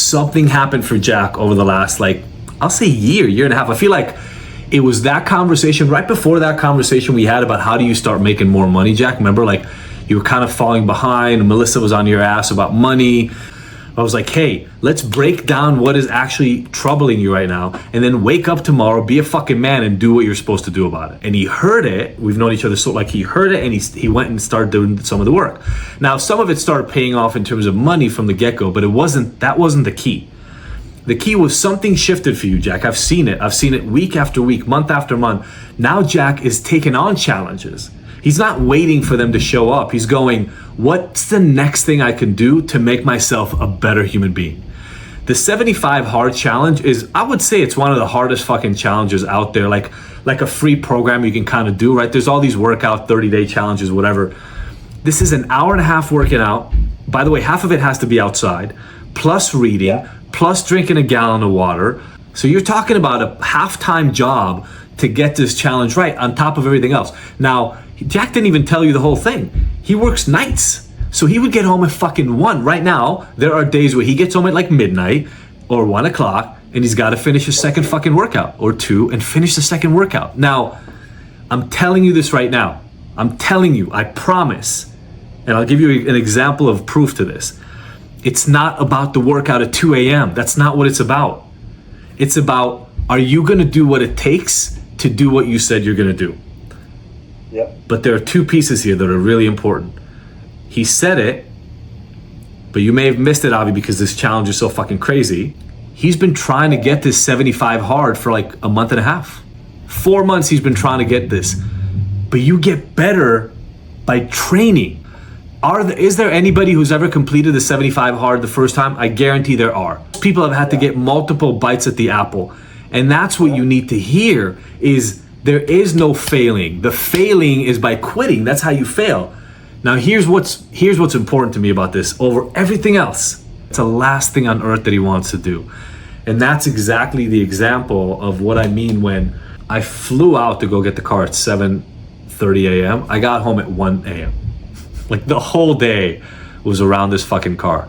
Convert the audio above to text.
something happened for Jack over the last, like, I'll say year and a half. I feel like it was that conversation, right before that conversation we had about how do you start making more money, Jack? Remember, like, you were kind of falling behind. Melissa was on your ass about money. I was like, hey, let's break down what is actually troubling you right now, and then wake up tomorrow, be a fucking man, and do what you're supposed to do about it. And he heard it. We've known each other, so like he heard it, and he went and started doing some of the work. Now, some of it started paying off in terms of money from the get-go, but that wasn't the key. The key was something shifted for you, Jack. I've seen it. I've seen it week after week, month after month. Now Jack is taking on challenges. He's not waiting for them to show up. He's going, what's the next thing I can do to make myself a better human being? The 75 hard challenge is, I would say it's one of the hardest fucking challenges out there, like a free program you can kind of do, right? There's all these workout 30-day challenges, whatever. This is an hour and a half working out. By the way, half of it has to be outside, plus reading, plus drinking a gallon of water. So you're talking about a half-time job to get this challenge right on top of everything else. Now, Jack didn't even tell you the whole thing. He works nights. So he would get home at fucking 1. Right now, there are days where he gets home at like midnight or 1 o'clock and he's got to finish his second fucking workout, or 2, and finish the second workout. Now, I'm telling you this right now. I'm telling you, I promise. And I'll give you an example of proof to this. It's not about the workout at 2 a.m. That's not what it's about. It's about, are you going to do what it takes to do what you said you're going to do? Yep. But there are 2 pieces here that are really important. He said it, but you may have missed it, Avi, because this challenge is so fucking crazy. He's been trying to get this 75 hard for like a month and a half. 4 months he's been trying to get this. But you get better by training. Is there anybody who's ever completed the 75 hard the first time? I guarantee there are. People have had to get multiple bites at the apple. And that's what you need to hear is, there is no failing. The failing is by quitting. That's how you fail. Now, here's what's important to me about this over everything else. It's the last thing on earth that he wants to do. And that's exactly the example of what I mean when I flew out to go get the car at 7:30 a.m. I got home at 1 a.m. Like the whole day was around this fucking car.